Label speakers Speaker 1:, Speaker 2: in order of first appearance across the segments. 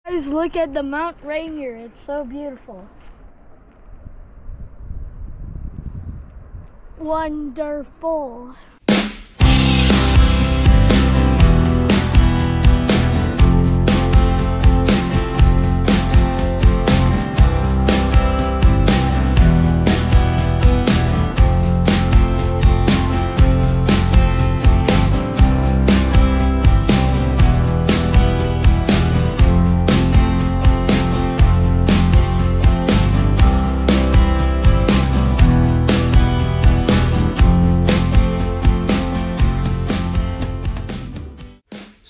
Speaker 1: Guys, look at the Mount Rainier. It's so beautiful. Wonderful.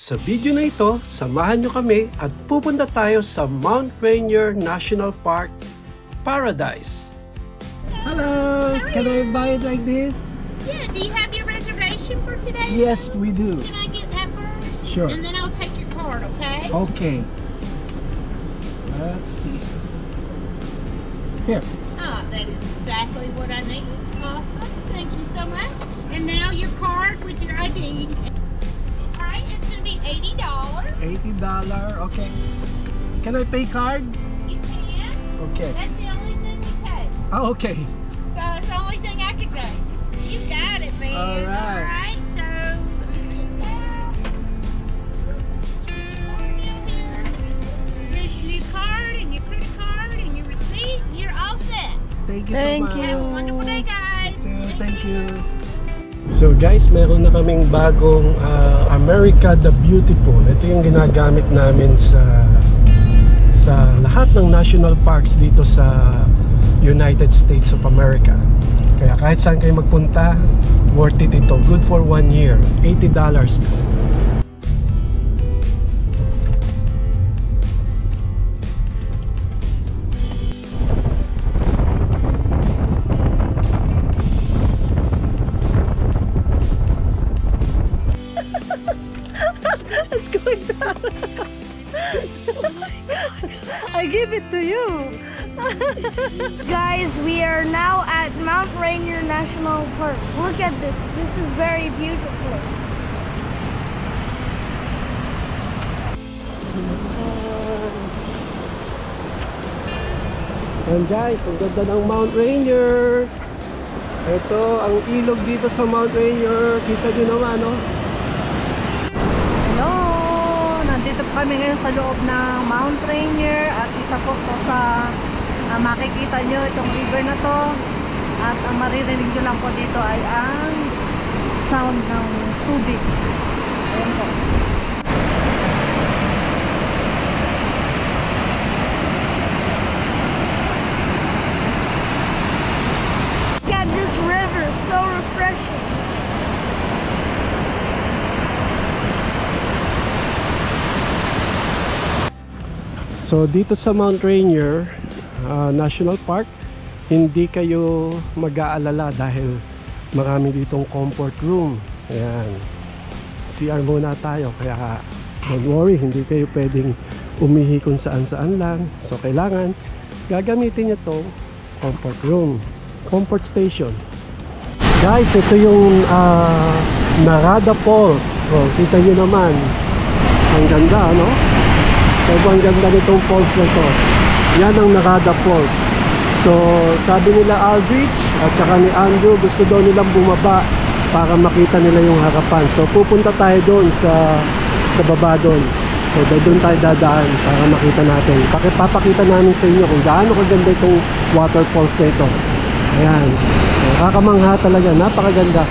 Speaker 2: Sa video na ito, samahan nyo kami at pupunta tayo sa Mount Rainier National Park, Paradise. Hello! Can I buy it like this?
Speaker 3: Yeah, do you have your reservation for today?
Speaker 2: Yes, we do.
Speaker 3: Can I get that first?
Speaker 2: Sure.
Speaker 3: And then I'll take your card, okay?
Speaker 2: Okay. Let's see. Here.
Speaker 3: Ah, that is exactly what I need. Awesome. Thank you so much. And now your card with your ID. Alright, it's going to be $80.
Speaker 2: $80, okay. Can I pay card?
Speaker 3: You can.
Speaker 2: Okay.
Speaker 3: That's the only thing you pay.
Speaker 2: Oh, okay.
Speaker 3: So it's the only thing I could do. You got it, man.
Speaker 2: Alright.
Speaker 3: Alright, so here's your new card and your credit card and your receipt. You're all set.
Speaker 2: Thank you
Speaker 1: Thank
Speaker 2: so much.
Speaker 1: you.
Speaker 3: Have a wonderful day, guys.
Speaker 2: Thank you. So guys, meron na kaming bagong America the Beautiful. Ito yung ginagamit namin sa lahat ng national parks dito sa United States of America. Kaya kahit saan kayo magpunta, worth it ito. Good for 1 year. $80 po.
Speaker 1: I give it to you. Guys, we are now at Mount Rainier National Park. Look at this. This is very beautiful.
Speaker 2: And guys, ang ganda ng Mount Rainier. Ito ang ilog dito sa Mount Rainier. Kita nyo naman, no?
Speaker 4: Hello! Nandito po kami ngayon sa loob ng Mount Rainier at isa po sa makikita nyo itong river na to at ang maririnig nyo lang po dito ay ang sound ng tubig. Ayan po.
Speaker 1: Look at this river. So refreshing.
Speaker 2: So dito sa Mount Rainier National Park, hindi kayo mag-aalala dahil marami ditong comfort room. Ayan. CR muna tayo, kaya don't worry, hindi kayo pwedeng umihi kung saan-saan lang. So kailangan gagamitin nyo to comfort room, comfort station. Guys, ito yung Narada Falls. Oh, kita nyo naman, ang ganda, no? Sobrang ganda nitong falls na to. Yan ang Narada Falls. So sabi nila Aldrich at saka ni Andrew, gusto daw nilang bumaba para makita nila yung harapan. So pupunta tayo doon sa baba doon. So doon tayo dadaan para makita natin. Papakita namin sa inyo kung gaano kaganda itong waterfalls na ito. Ayan. So kakamangha talaga, napakaganda.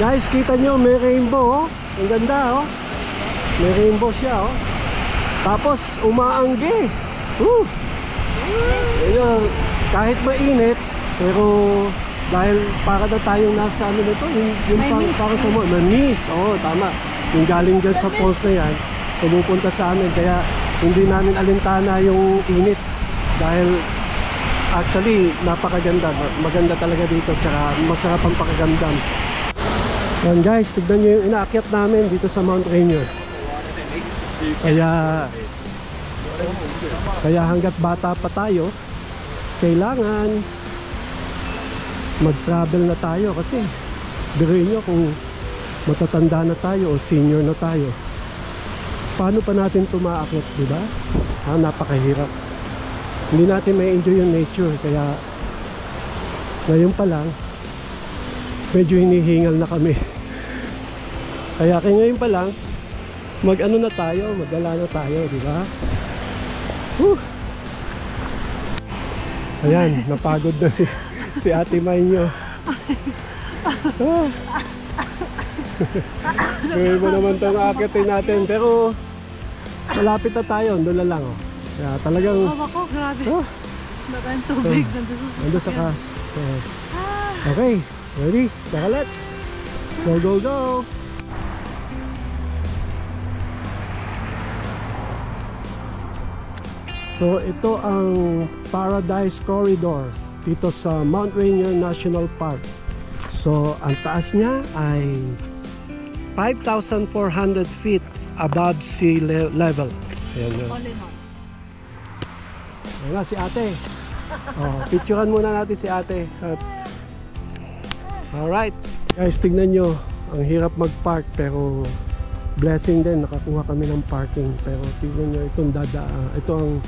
Speaker 2: Guys, kita nyo, may rainbow, oh. Ang ganda, oh. May rainbow siya, oh. Tapos, umaanggi. Woo! Ayun, kahit mainit, pero dahil para na tayong nasa ano nito, yung parang sa mo, may mist. Oo, tama. Yung galing dyan sa falls na yan, pumupunta sa amin. Kaya hindi namin alintana yung init. Dahil actually, napakaganda. Maganda talaga dito. Tsaka masarap ang pakagandam. Yan guys, tignan nyo yung inaakyat namin dito sa Mount Rainier. Kaya hanggat bata pa tayo, kailangan mag-travel na tayo kasi biruin nyo kung matatanda na tayo o senior na tayo, paano pa natin tumaakyat, diba? Napakahirap. Hindi natin may enjoy yung nature. Kaya ngayon pa lang medyo hinihingal na kami. Kaya ngayon pa lang mag-ano na tayo, magala na tayo, diba? Ayan, napagod na si Ate May nyo. Gawin mo naman itong akitin natin. Pero malapit na tayo, doon na lang, oh. Kaya talagang
Speaker 4: Hawa ko, grabe. Maraming tubig
Speaker 2: nandun sa kas. So, okay, ready? Saka let's go, go, go. So ito ang Paradise Corridor dito sa Mount Rainier National Park. So ang taas niya ay 5,400 feet above sea level. Ayan yun. Ayan nga si ate. Picturean muna natin si ate. Alright guys, tignan nyo, ang hirap mag-park pero blessing din, nakakuha kami ng parking. Pero tignan nyo, ito ang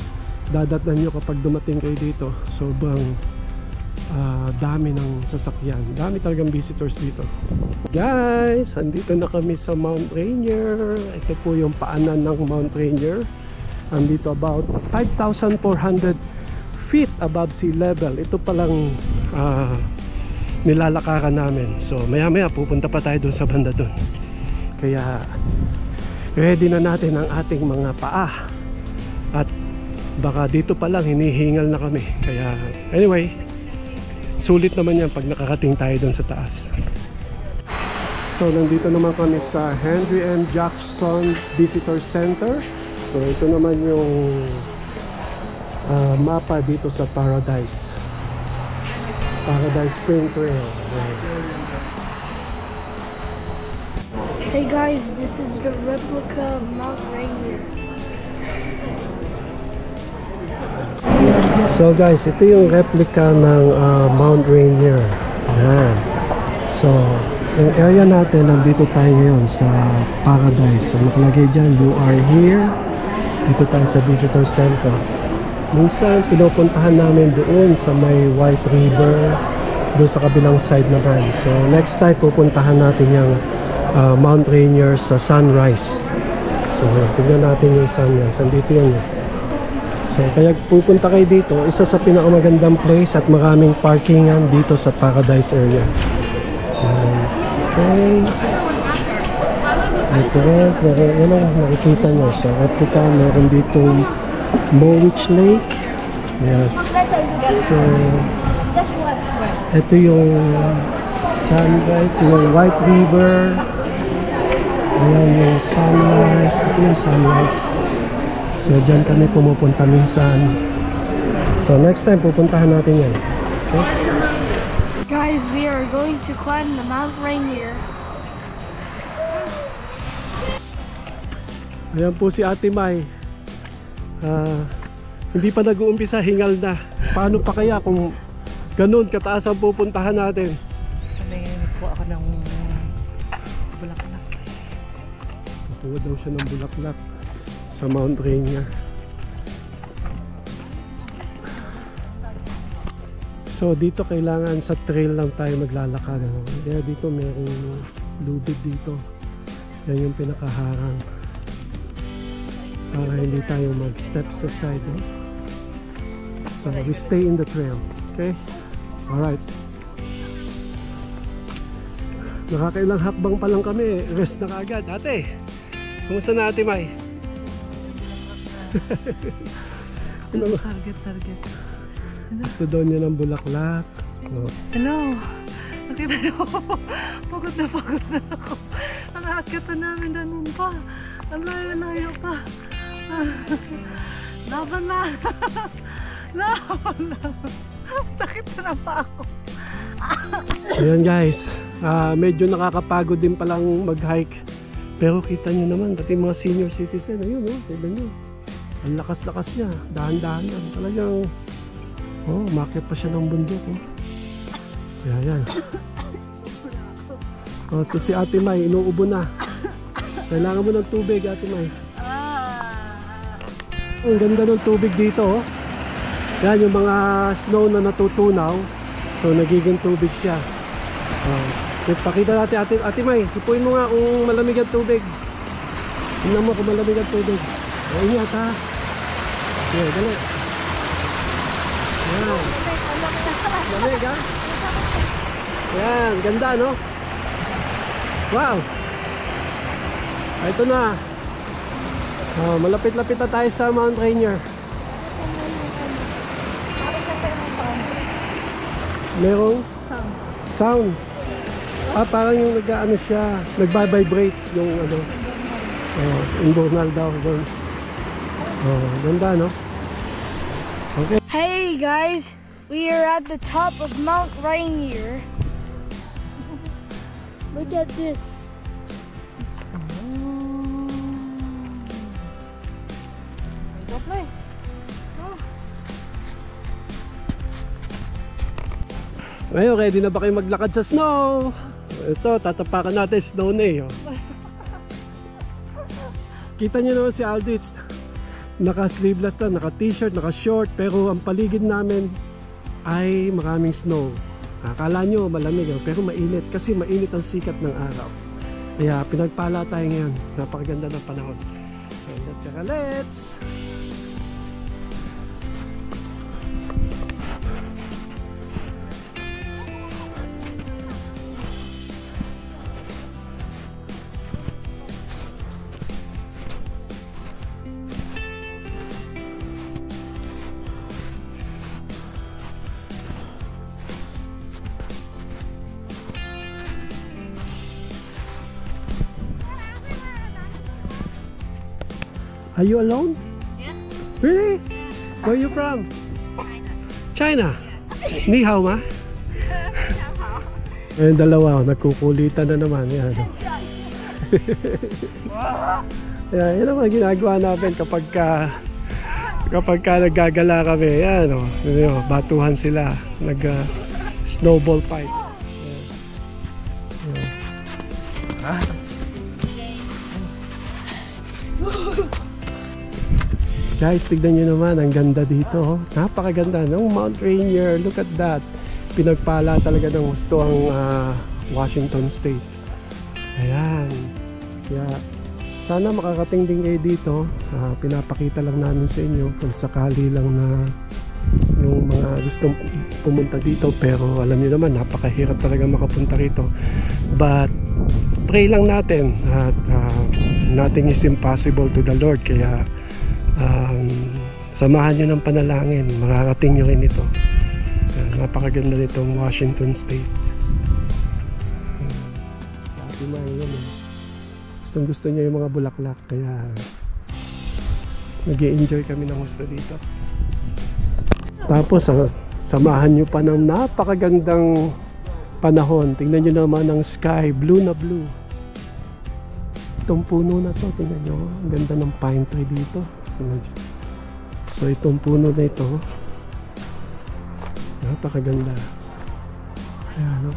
Speaker 2: dadatnan nyo kapag dumating kayo dito. Sobrang dami ng sasakyan, dami talagang visitors dito. Guys, andito na kami sa Mount Rainier. Ito po yung paanan ng Mount Rainier. Andito about 5,400 feet above sea level. Ito palang nilalakaran namin. So maya maya pupunta pa tayo dun sa banda dun. Kaya ready na natin ang ating mga paa. At baka dito pa lang hinihingal na kami. Kaya anyway, sulit naman yan pag nakakating tayo doon sa taas. So nandito naman kami sa Henry M. Jackson Visitor Center. So ito naman yung mapa dito sa Paradise Spring Trail.
Speaker 1: Hey guys, this is the replica of Mount Rainier.
Speaker 2: So guys, ito yung replica ng Mount Rainier. Ayan. So, yung area natin, nandito tayo ngayon sa Paradise. So, nakalagay dyan, you are here. Dito tayo sa Visitor Center. Minsan, pinupuntahan namin doon sa may White River, doon sa kabilang side naman. So, next time, pupuntahan natin yung Mount Rainier sa sunrise. So, tignan natin yung sunrise. Nandito yun. So, kaya pupunta kayo dito, isa sa pinakamagandang place at maraming parkingan dito sa Paradise area. Okay. Ito rin, yan ang nakikita nyo. So, replica, meron dito Mowich Lake. Yan. So, ito yung sunrise, yung White River. Ayan yung sunrise. Ito yung sunrise. So dyan kami pumupunta minsan. So next time pupuntahan natin yan. Okay?
Speaker 1: Guys, we are going to climb the Mount Rainier.
Speaker 2: Ayan po si Ate May. Hindi pa nag-uumpisa, hingal na. Paano pa kaya kung ganun kataas ang pupuntahan natin?
Speaker 4: Tumingin po ako ng bulaklak.
Speaker 2: Nakuha daw siya ng bulaklak sa Mount Rainier. So dito kailangan sa trail lang tayo maglalakad. Kaya dito mayroong lubid dito. Yan yung pinakaharang para hindi tayo mag-step sa side. So we stay in the trail. Okay? Alright. Nakakailang hakbang pa lang kami, rest na kaagad. Ate, kumusta na Ate May?
Speaker 4: Target.
Speaker 2: Gusto daw niya ng bulaklak. Oh.
Speaker 4: Hello. Nakita niyo, pagod na ako. Ang aakyatan namin ganun pa. Ang layo pa. Laban na. Sakit na pa ako.
Speaker 2: Ayan guys, medyo nakakapagod din palang mag-hike. Pero kita nyo naman, pati mga senior citizen, ayun oh, tignan nyo. Ang lakas-lakas niya, dahan-dahan lang. Talagang, umakyat pa siya ng bundok. Ayan. Ito si Ate May, inuubo na. Kailangan mo ng tubig, Ate May. Ang ganda ng tubig dito. Yan yung mga snow na natutunaw. So nagiging tubig siya. Pakita natin Ate May, hipuin mo nga kung malamig ang tubig. Tingnan mo kung malamig ang tubig. Ingat ha. Okay, dali. Yan. Malamig ha. Yan, ganda no? Wow. Ito na. Malapit-lapit na tayo sa Mount Rainier. Merong sound. Parang yung nag-ano siya, nagba-vibrate yung ano. Invernal daw doon. Ganda no? Okay.
Speaker 1: Hey guys, we are at the top of Mount Rainier. Look at this.
Speaker 4: Go play.
Speaker 2: Ngayon, ready na ba kayo maglakad sa snow? Ito, tatapakan natin snow na eh. Kita nyo naman si Aldrich. Naka-sleeveless na, naka-t-shirt, naka-short. Pero ang paligid namin ay maraming snow. Akala nyo malamig, pero mainit. Kasi mainit ang sikat ng araw. Kaya pinagpala tayo ngayon. Napakaganda ng panahon. Let's! Are you alone?
Speaker 3: Yeah.
Speaker 2: Really? Yeah. Where are you from? China. China? Ni hao ma? Ayun dalawa, nagkukulitan na naman. Yan. Yan naman ginagawa namin kapag naggagala kami. Yan, batuhan sila. Snowball fight. Guys, tignan nyo naman, ang ganda dito. Napakaganda ng Mount Rainier. Look at that. Pinagpala talaga ng gusto ang Washington State. Ayan. Kaya, sana makakating din kayo dito. Pinapakita lang namin sa inyo kung sakali lang na yung mga gustong pumunta dito. Pero alam niyo naman, napakahirap talaga makapunta rito. But, pray lang natin. At nothing is impossible to the Lord. Kaya, samahan nyo ng panalangin, makakating nyo rin ito. Napakaganda nitong Washington State. Sabi mo yun, gustong gusto nyo yung mga bulaklak, kaya nag-i-enjoy kami ng gusto dito. Tapos samahan nyo pa ng napakagandang panahon. Tingnan nyo naman ang sky, blue na blue. Itong puno na to, tingnan nyo, ang ganda ng pine tree dito. So itong puno na ito, napakaganda. Ayan, no?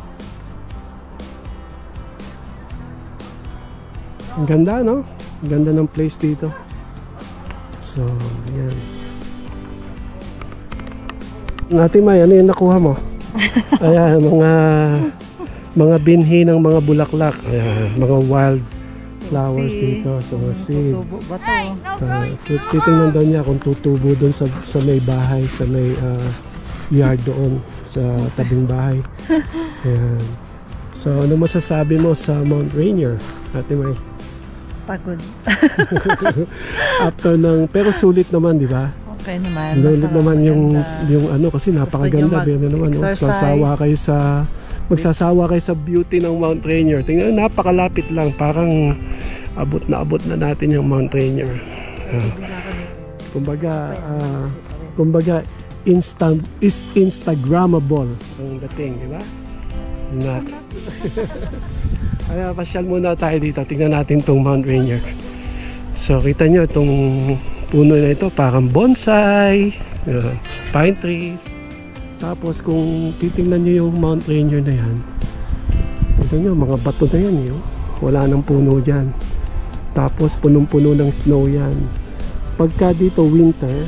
Speaker 2: Ang ganda, no? Ang ganda ng place dito. So ayan. Ate May, ano yung nakuha mo? Ayan, mga binhi ng mga bulaklak. Ayan, mga wild flowers dito sa mga seed.
Speaker 4: Tutubo ba to?
Speaker 2: Titingnan daw niya kung tutubo doon sa may bahay, sa may yard doon sa tabing bahay. Ayan. So ano masasabi mo sa Mount Rainier, Ate May?
Speaker 4: Pagod.
Speaker 2: After ng, pero sulit naman, di ba?
Speaker 4: Okay naman.
Speaker 2: Sulit naman yung ano kasi
Speaker 4: Gusto
Speaker 2: napakaganda.
Speaker 4: nyo
Speaker 2: Naman, no?
Speaker 4: mag-exercise.
Speaker 2: Magsasawa kayo sa beauty ng Mount Rainier. Tingnan, napakalapit lang. Parang abot na natin yung Mount Rainier. Kumbaga Instagrammable ang dating, di ba? Next. Kaya pasyal muna tayo dito. Tingnan natin tong Mount Rainier. So kita nyo itong puno na ito, parang bonsai, pine trees. Tapos kung titingnan nyo yung Mount Rainier na yan, ito nyo, mga bato na yan, wala nang puno dyan. Tapos punong-puno ng snow yan. Pagka dito winter,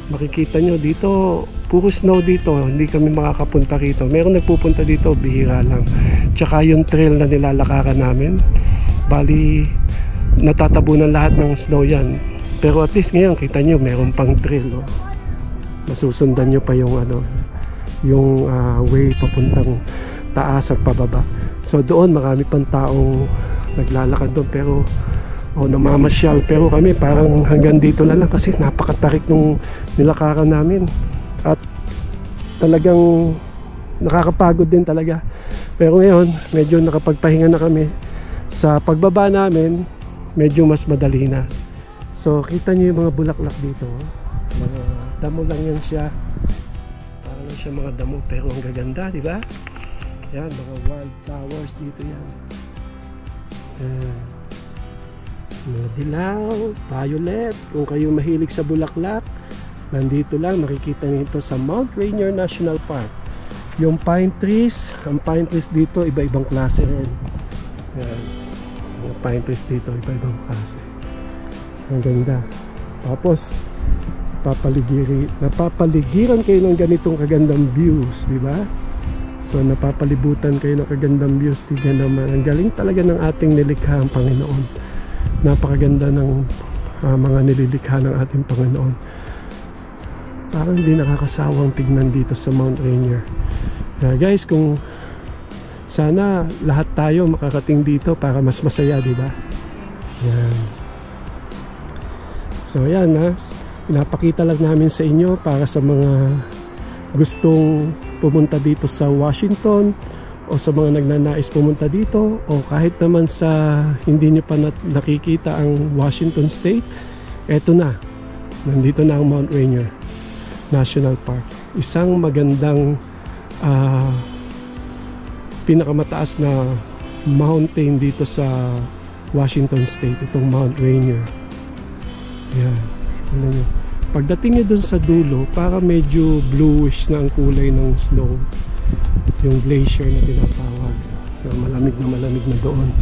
Speaker 2: makikita nyo dito puro snow dito, hindi kami makakapunta rito. Meron nagpupunta dito, bihira lang. Tsaka yung trail na nilalakaran namin, bali natatabunan lahat ng snow yan. Pero at least ngayon kita nyo meron pang trail, no? Masusundan nyo pa yung yung way papuntang taas at pababa. So doon marami pang taong naglalakad doon, pero namamasyal. Pero kami parang hanggang dito na lang kasi napakatarik nung nilakaran namin. At talagang nakakapagod din talaga. Pero ngayon, medyo nakapagpahinga na kami. Sa pagbaba namin, medyo mas madali na. So, kita nyo yung mga bulaklak dito. Mga damo lang yan siya. Parang lang siya mga damo, pero ang gaganda, di ba? Yan, mga wild flowers dito yan. Mga dilaw, violet. Kung kayo mahilig sa bulaklak, nandito lang, makikita nito sa Mount Rainier National Park. Yung pine trees, ang pine trees dito, iba-ibang klase rin. Yan. Yung pine trees dito, iba-ibang klase. Ang ganda. Tapos, napapaligiran kayo ng ganitong kagandang views, di ba? So, napapalibutan kayo ng kagandang views. Tignan naman, ang galing talaga ng ating nilikha ang Panginoon. Napakaganda ng mga nililikha ng ating Panginoon. Parang hindi nakakasawang tignan dito sa Mount Rainier. Guys, kung sana lahat tayo makakating dito para mas masaya, di ba? Yan. So yan, pinapakita lang namin sa inyo para sa mga gustong pumunta dito sa Washington o sa mga nagnanais pumunta dito, o kahit naman sa hindi nyo pa nakikita ang Washington State. Eto na, nandito na ang Mount Rainier National Park. Isang magandang pinakamataas na mountain dito sa Washington State, itong Mount Rainier. Yan, tingnan nyo. Pagdating nyo dun sa dulo, para medyo bluish na ang kulay ng snow, yung glacier na tinatawag, na malamig na doon.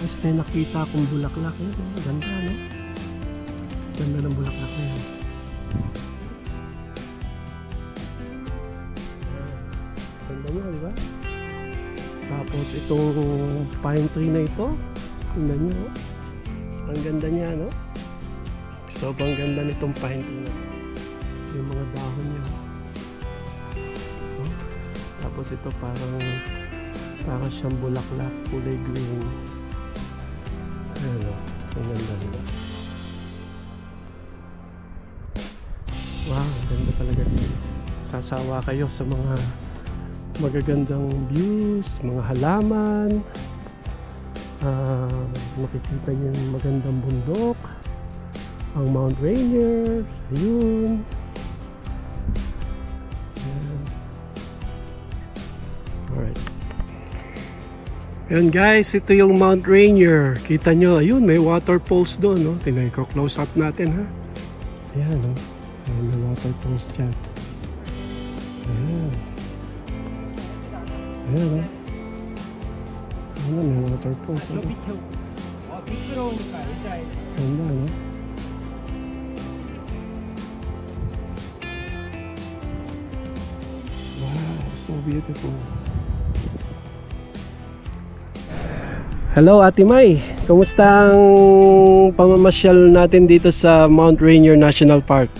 Speaker 2: Tapos may nakita akong bulaklak. Ganda, no? Ganda ng bulaklak na yan. Ganda nyo, di ba? Tapos itong pine tree na ito, tingnan nyo, ang ganda niya, no? Sobrang ganda nitong pine tree na. Yung mga dahon niya. Tapos ito parang siyang bulaklak, kulay green. Ayan, o, ang ganda nila. Wow, ang ganda talaga dito. Sasawa kayo sa mga magagandang views, mga halaman. Makikita niyo yung magandang bundok, ang Mount Rainier, ayun. Alright. Ayan guys, ito yung Mount Rainier. Kita nyo, ayun, may waterfalls doon, no? Tingnan ko, close up natin, ha? Ayan, no? Ayan, may waterfalls dyan. Ayan. Ayan, no? Ayan, may waterfalls. Ganda, no? So beautiful. Hello Ate May, kumusta ang pamamasyal natin dito sa Mount Rainier National Park?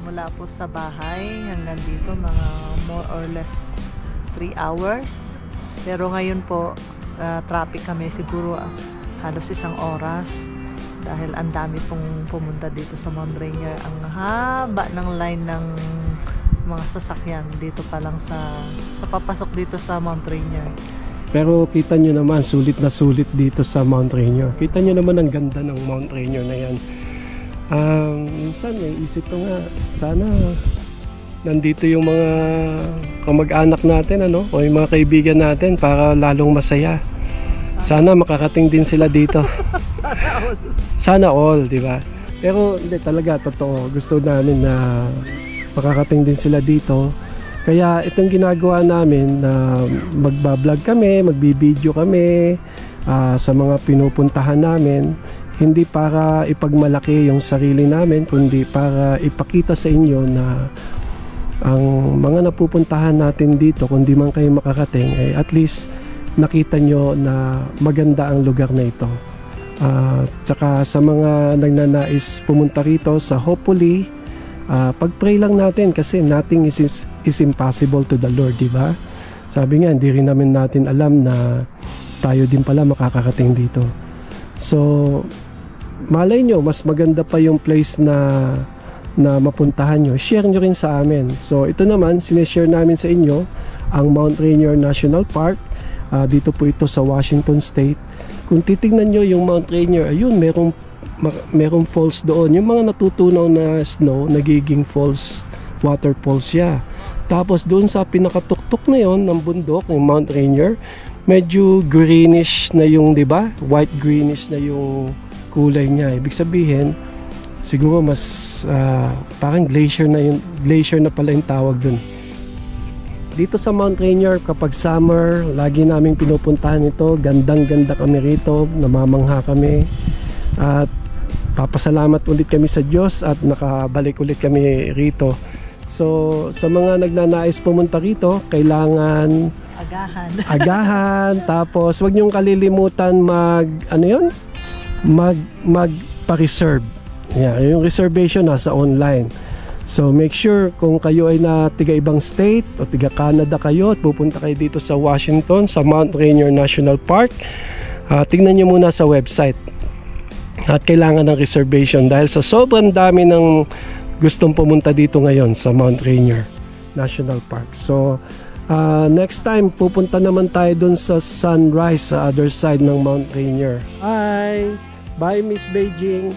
Speaker 4: Mula po sa bahay hanggang dito mga more or less 3 hours. Pero ngayon po, traffic kami siguro halos 1 oras dahil ang dami pong pumunta dito sa Mount Rainier. Ang haba ng line ng mga sasakyan dito pa lang sa papasok dito sa Mount Rainier.
Speaker 2: Pero kita nyo naman, sulit na sulit dito sa Mount Rainier. Kita nyo naman ang ganda ng Mount Rainier na yan. Minsan may isip ko nga, sana nandito yung mga kamag-anak natin, ano, o yung mga kaibigan natin para lalong masaya. Sana makakating din sila dito. Sana all, di ba? Pero hindi talaga, totoo. Gusto namin na makakating din sila dito. Kaya itong ginagawa namin na magbablog kami, magbibideo kami sa mga pinupuntahan namin, hindi para ipagmalaki yung sarili namin, kundi para ipakita sa inyo na ang mga napupuntahan natin dito, kundi man kayo makakating, eh, at least nakita nyo na maganda ang lugar na ito. Tsaka sa mga nagnanais pumunta rito, sa hopefully, pag-pray lang natin kasi nothing is impossible to the Lord, diba? Sabi nga, hindi rin natin alam na tayo din pala makakarating dito. So, malay nyo, mas maganda pa yung place na mapuntahan nyo. Share nyo rin sa amin. So, ito naman, sineshare namin sa inyo ang Mount Rainier National Park. Dito po ito sa Washington State. Kung titignan nyo yung Mount Rainier, ayun, merong falls doon. Yung mga natutunaw na snow, nagiging falls, waterfalls siya. Tapos doon sa pinakatuktok na yon ng bundok, yung Mount Rainier, medyo greenish na yung, di ba? White greenish na yung kulay niya. Ibig sabihin, siguro mas parang glacier na pala yung tawag dun. Dito sa Mount Rainier, kapag summer, lagi naming pinupuntahan ito. Gandang-ganda kami rito, namamangha kami. At papasalamat ulit kami sa Diyos at nakabalik ulit kami rito. So, sa mga nagnanais pumunta rito, kailangan agahan. Tapos, wag niyong kalilimutan magpa-reserve. Yeah, yung reservation nasa online. So, make sure kung kayo ay na tiga-ibang state o tiga-Canada kayo at pupunta kayo dito sa Washington, sa Mount Rainier National Park, tingnan nyo muna sa website. At kailangan ng reservation dahil sa sobrang dami ng gustong pumunta dito ngayon sa Mount Rainier National Park. So, next time, pupunta naman tayo dun sa sunrise sa other side ng Mount Rainier. Hi! Bye, Miss Beijing!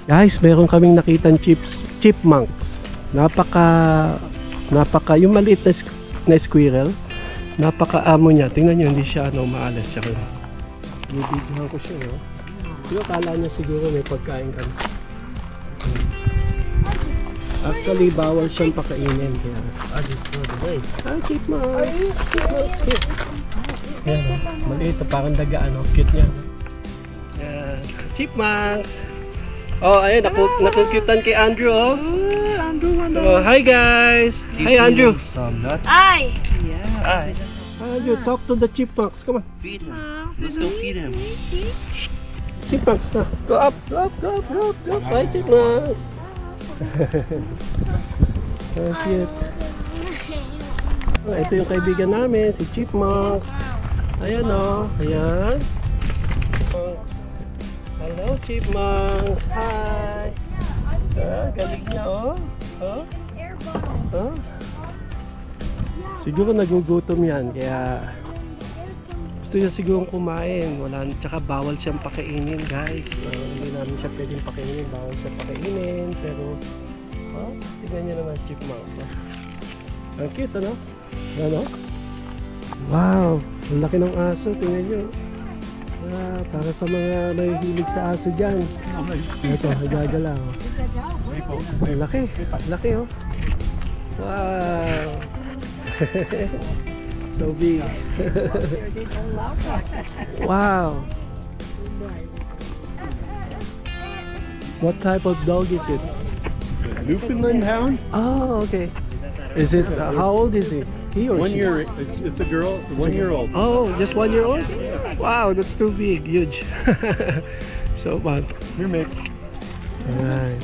Speaker 2: Guys, meron kaming nakitang chipmunks. Napaka yung maliit na squirrel. Napaka-amo niya. Tingnan nyo, hindi siya maalas siya. Bibigyan ko siya, no? Siguro kala niya siguro may pagkain kami. Actually, bawal siyang pakainin. Kaya, chipmunks! Yan, maliit, parang daga, cute niya. Yan, chipmunks! Oh, ayun, nakukyutan kay Andrew, oh. Oh, hi guys! Hi Andrew!
Speaker 1: Hi!
Speaker 3: Yeah.
Speaker 2: Andrew, talk to the chipmunks, come on.
Speaker 3: Feed him. Let's go feed him.
Speaker 2: Chipmunks, go up, go up, go up, go up, go up. Hi chipmunks! So cute. Ito yung kaibigan namin, si Chipmunks. Ayan o, ayan. Chipmunks. Hello Chipmunks, hi. Galing niya o. Siguro nagugutom yan, kaya gusto niya siguro kumain. Tsaka bawal siyang pakainin, guys. Hindi namin siya pwedeng pakainin, bawal siya pakainin. Pero, tignan niyo naman Chipmunks. Ang cute, ano? Ano? Wow! Ang laki ng aso, tingnan nyo. Para sa mga nahihilig sa aso dyan. Ito, nagagala. Ang laki, laki oh. Wow! So big. Wow! What type of dog is it?
Speaker 5: Newfoundland Hound.
Speaker 2: Oh, okay. Is it, how old is he? He or
Speaker 5: 1
Speaker 2: she?
Speaker 5: year. It's a girl. 1 year old.
Speaker 2: Oh, just 1 year old? Wow, that's too big, huge. So fun.
Speaker 5: Here, Mick.
Speaker 2: Alright.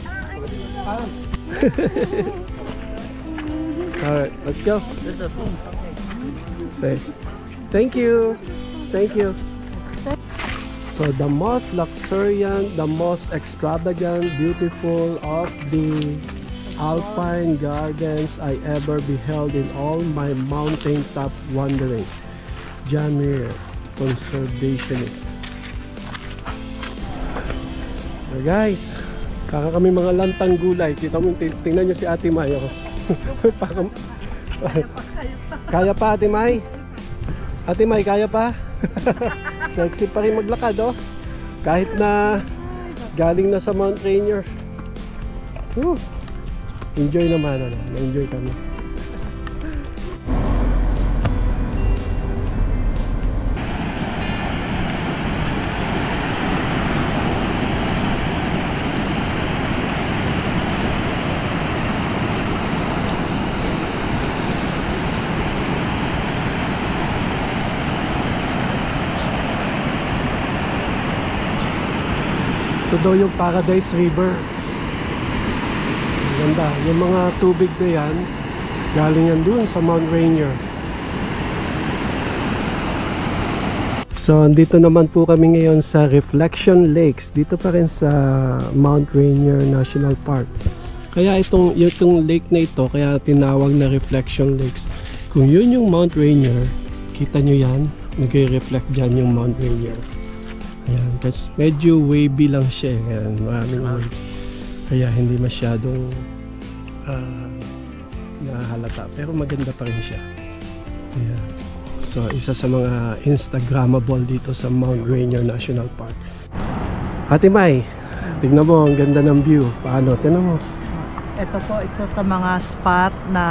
Speaker 2: Alright, let's go. Say, thank you. Thank you. So the most luxuriant, the most extravagant, beautiful of the alpine gardens I ever beheld in all my mountaintop wanderings. John Muir, conservationist. So guys, kaka kami mga lantang gulay. Kita mo, tingnan nyo si Ate May. Oh. Kaya pa Ate May? Ate May, kaya pa? Sexy pa rin maglakad, oh. Kahit na galing na sa Mount Rainier. Enjoy naman, ano. Na-enjoy kami. Ito daw yung Paradise River. Ganda. Yung mga tubig na yan, galing yan dun sa Mount Rainier. So, andito naman po kami ngayon sa Reflection Lakes. Dito pa rin sa Mount Rainier National Park. Kaya itong lake na ito, kaya tinawag na Reflection Lakes. Kung yun yung Mount Rainier, kita nyo yan, nag-reflect dyan yung Mount Rainier. Ayan, kasi medyo wavy lang siya. Ayan, maraming waves. Kaya hindi masyadong nahalata. Pero maganda pa rin siya. Ayan. So, isa sa mga Instagrammable dito sa Mount Rainier National Park. Ate May, tignan mo, ang ganda ng view. Paano? Tignan mo.
Speaker 4: Ito po, isa sa mga spot na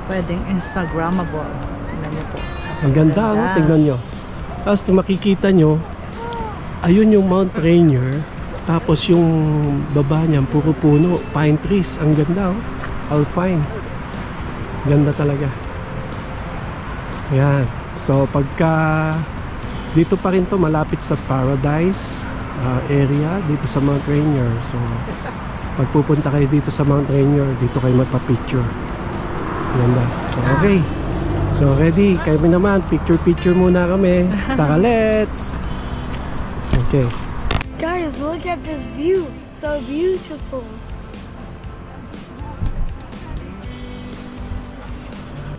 Speaker 4: pwedeng Instagrammable. Tignan niyo po.
Speaker 2: Ang ganda, no? Tignan nyo. Tapos makikita nyo, ayun yung Mount Rainier. Tapos yung baba niyan, puro puno, pine trees. Ang ganda, oh. Alpine. Ganda talaga. Ayan. So pagka dito pa rin to, malapit sa Paradise area dito sa Mount Rainier. So pag pupunta kayo dito sa Mount Rainier, dito kayo magpa-picture. Ganda. So okay. So ready, kayo naman, picture muna kami. Tara, let's! Okay.
Speaker 1: Guys, look at this view. So beautiful.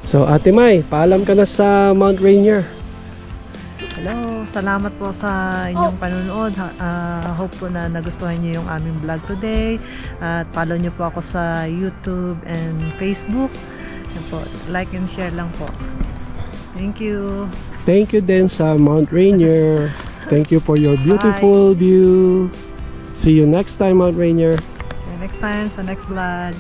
Speaker 2: So Ate May, paalam ka na sa Mount Rainier.
Speaker 4: Hello, salamat po sa inyong panunood. Hope po na nagustuhan niyo yung aming vlog today. At follow niyo po ako sa YouTube and Facebook. Yan po, like and share lang po. Thank you.
Speaker 2: Thank you din sa Mount Rainier. Thank you for your beautiful view. See you next time, Mount Rainier.
Speaker 4: See you next time sa next vlog.